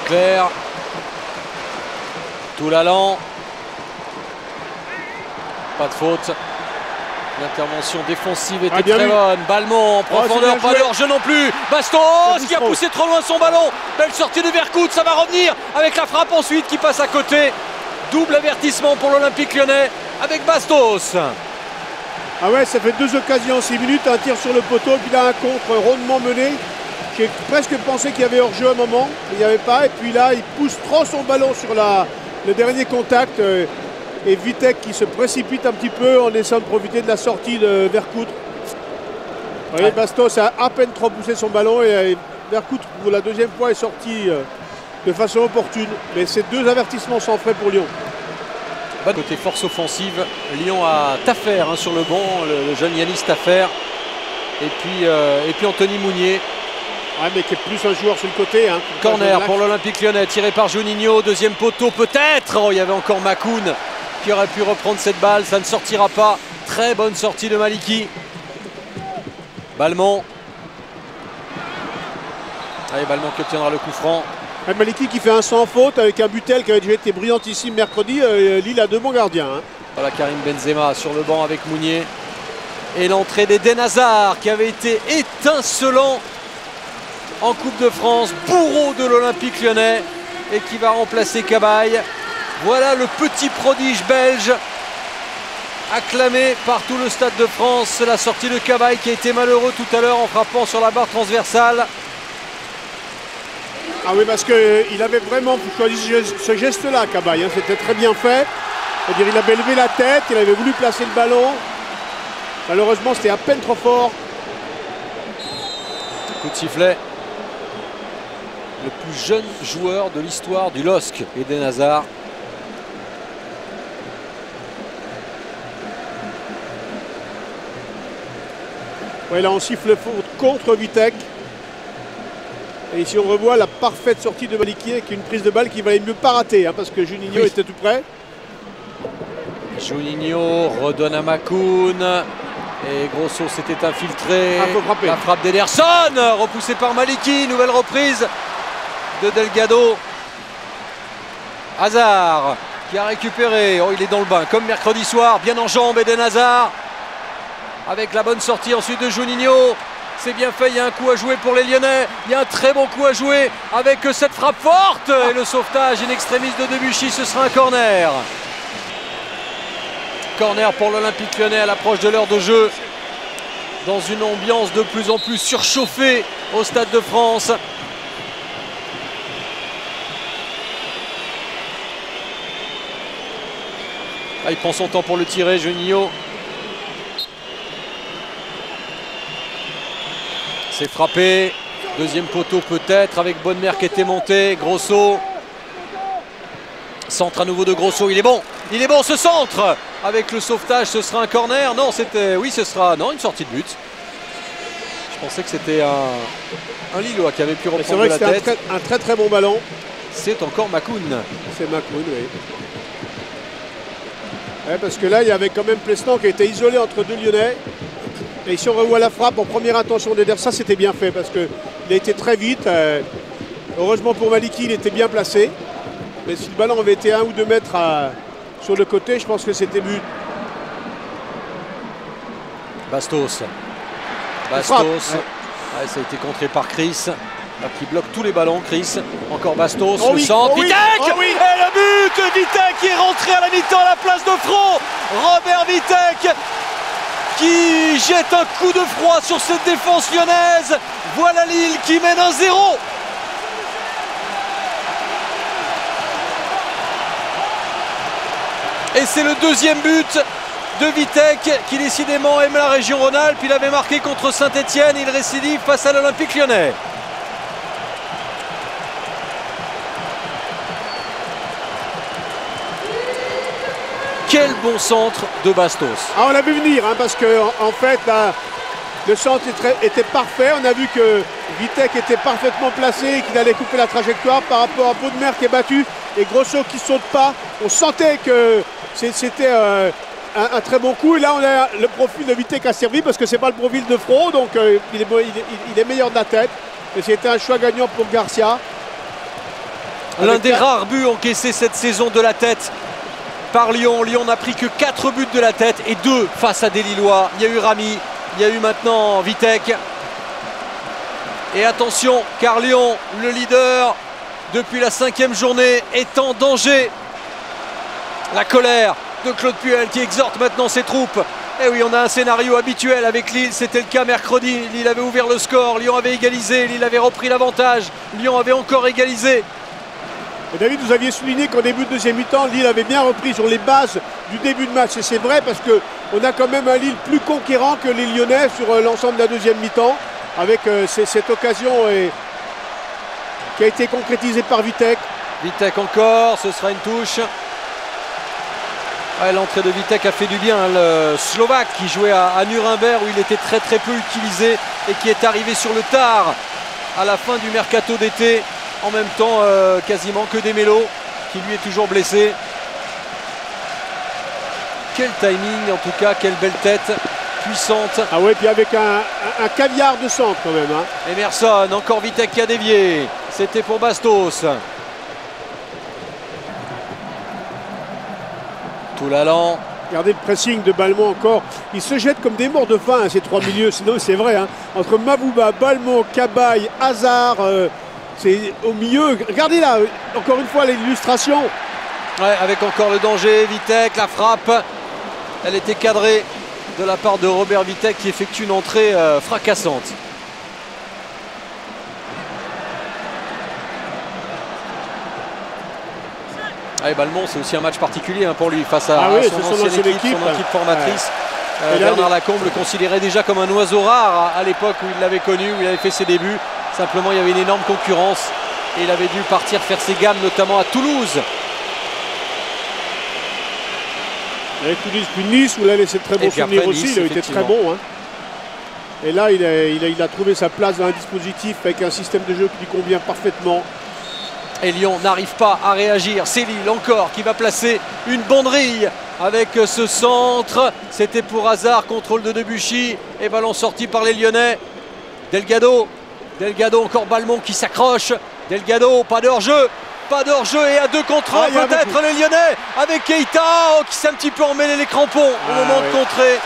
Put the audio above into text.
récupère. Toulalan. Pas de faute. L'intervention défensive était très bonne. Balmont en profondeur, pas de hors-jeu non plus. Bastos qui a poussé trop loin son ballon. Belle sortie de Vercoute, ça va revenir avec la frappe ensuite qui passe à côté. Double avertissement pour l'Olympique Lyonnais avec Bastos. Ah ouais, ça fait 2 occasions en 6 minutes, un tir sur le poteau, puis là un contre rondement mené. J'ai presque pensé qu'il y avait hors-jeu à un moment, mais il n'y avait pas. Et puis là, il pousse trop son ballon sur le dernier contact. Et Vitek qui se précipite un petit peu en essayant de profiter de la sortie de Vercoute. Vous voyez, Bastos a à peine trop poussé son ballon et Vercoute pour la deuxième fois est sorti de façon opportune. Mais c'est 2 avertissements sans frais pour Lyon. Côté force offensive, Lyon a Taffer sur le banc, le jeune Yanis Taffer. Et puis Anthony Mounier. Ouais, mais qui est plus un joueur sur le côté. Corner pour l'Olympique Lyonnais, tiré par Juninho, deuxième poteau peut-être. Oh, il y avait encore Makoun qui aurait pu reprendre cette balle, ça ne sortira pas. Très bonne sortie de Maliki. Balmont. Allez, Balmont qui obtiendra le coup franc. Maliki qui fait un sans faute avec un Butel qui avait déjà été brillantissime mercredi. Lille a 2 bons gardiens. Voilà Karim Benzema sur le banc avec Mounier. Et l'entrée d'Eden Hazard qui avait été étincelant en Coupe de France, bourreau de l'Olympique Lyonnais et qui va remplacer Cabaye. Voilà le petit prodige belge acclamé par tout le Stade de France. C'est la sortie de Cabaye qui a été malheureux tout à l'heure en frappant sur la barre transversale. Ah oui, parce qu'il avait vraiment choisi ce geste-là, Cabaye. C'était très bien fait. C'est-à-dire il avait levé la tête, il avait voulu placer le ballon. Malheureusement, c'était à peine trop fort. Coup de sifflet. Le plus jeune joueur de l'histoire du LOSC, Eden Hazard. Ouais, là on siffle faute contre Vitek. Et ici on revoit la parfaite sortie de Maliki avec une prise de balle qui valait mieux pas rater parce que Juninho était tout près. Juninho redonne à Makoun. Et Grosso s'était infiltré. La frappe d'Ederson, repoussée par Maliki. Nouvelle reprise de Delgado. Hazard qui a récupéré. Oh, il est dans le bain comme mercredi soir. Bien en jambes Eden Hazard. Avec la bonne sortie ensuite de Juninho. C'est bien fait, il y a un coup à jouer pour les Lyonnais. Il y a un très bon coup à jouer avec cette frappe forte. Et le sauvetage in extremis de Debuchy, ce sera un corner. Corner pour l'Olympique Lyonnais à l'approche de l'heure de jeu. Dans une ambiance de plus en plus surchauffée au Stade de France. Ah, il prend son temps pour le tirer, Juninho. C'est frappé. Deuxième poteau peut-être avec Bonnemer qui était monté. Grosso. Centre à nouveau de Grosso. Il est bon. Il est bon ce centre. Avec le sauvetage, ce sera un corner. Non, c'était. Oui, ce sera. Non, une sortie de but. Je pensais que c'était un Lillois qui avait pu reprendre la tête. C'est un très très bon ballon. C'est encore Makoun. C'est Makoun, oui. Ouais, parce que là, il y avait quand même Plestan qui était isolé entre 2 Lyonnais. Et si on revoit la frappe en première intention d'Eder, ça c'était bien fait parce qu'il a été très vite. Heureusement pour Maliki, il était bien placé. Mais si le ballon avait été 1 ou 2 mètres sur le côté, je pense que c'était but. Bastos. Bastos. Ouais, ça a été contré par Chris. Qui bloque tous les ballons, Chris. Encore Bastos, le centre. Vitek et le but. Vitek qui est rentré à la mi-temps à la place de Front. Robert Vitek qui jette un coup de froid sur cette défense lyonnaise. Voilà Lille qui mène 1-0. Et c'est le deuxième but de Vitek qui décidément aime la région Rhône-Alpes. Il avait marqué contre Saint-Etienne. Il récidive face à l'Olympique Lyonnais. Quel bon centre de Bastos. Ah, on l'a vu venir parce que en fait là, le centre était parfait. On a vu que Vitek était parfaitement placé et qu'il allait couper la trajectoire par rapport à Bonnemer qui est battu et Grosso qui ne saute pas. On sentait que c'était un très bon coup. Et là on a le profil de Vitek a servi parce que c'est pas le profil de Front, donc il est meilleur de la tête. Et c'était un choix gagnant pour Garcia. L'un des rares buts encaissés cette saison de la tête par Lyon. Lyon n'a pris que 4 buts de la tête et 2 face à des Lillois. Il y a eu Rami, il y a eu maintenant Vitek. Et attention, car Lyon, le leader depuis la 5e journée, est en danger. La colère de Claude Puel qui exhorte maintenant ses troupes. Et oui, on a un scénario habituel avec Lille, c'était le cas mercredi. Lille avait ouvert le score, Lyon avait égalisé, Lille avait repris l'avantage, Lyon avait encore égalisé. Et David, vous aviez souligné qu'au début de deuxième mi-temps, Lille avait bien repris sur les bases du début de match. Et c'est vrai parce qu'on a quand même un Lille plus conquérant que les Lyonnais sur l'ensemble de la deuxième mi-temps. Avec cette occasion qui a été concrétisée par Vitek. Vitek encore, ce sera une touche. Ouais, l'entrée de Vitek a fait du bien, hein, le Slovaque qui jouait à Nuremberg où il était très peu utilisé et qui est arrivé sur le tard à la fin du mercato d'été. En même temps, quasiment que des mélos, qui lui est toujours blessé. Quel timing en tout cas, quelle belle tête, puissante. Ah ouais, puis avec un caviar de centre quand même. Hein. Emerson, encore Vitek qui a dévié. C'était pour Bastos. Toulalan. Regardez le pressing de Balmont encore. Ils se jettent comme des morts de faim, hein, ces trois milieux. Sinon, c'est vrai. Hein. Entre Mavouba, Balmont, Cabaye, Hazard, c'est au milieu. Regardez là, encore une fois, l'illustration. Ouais, avec encore le danger. Vitek, la frappe. Elle était cadrée de la part de Robert Vitek qui effectue une entrée fracassante. Allez, Balmont, c'est aussi un match particulier hein, pour lui face à, oui, son ancienne équipe, son équipe formatrice. Ouais. Bernard Lacombe le considérait déjà comme un oiseau rare à l'époque où il l'avait connu, où il avait fait ses débuts. Simplement, il y avait une énorme concurrence et il avait dû partir faire ses gammes, notamment à Toulouse. Avec Toulouse puis Nice, où il a laissé de très bons souvenirs aussi, Nice, il a été très bon. Hein. Et là, il a trouvé sa place dans un dispositif avec un système de jeu qui lui convient parfaitement. Et Lyon n'arrive pas à réagir. C'est Lille encore qui va placer une banderille avec ce centre. C'était pour Hazard, contrôle de Debuchy et ballon sorti par les Lyonnais. Delgado, encore Balmont qui s'accroche. Delgado, pas de hors-jeu. Pas de hors-jeu et à 2 contre 1 peut-être les Lyonnais avec Keita qui s'est un petit peu emmêlé les crampons au moment de contrer.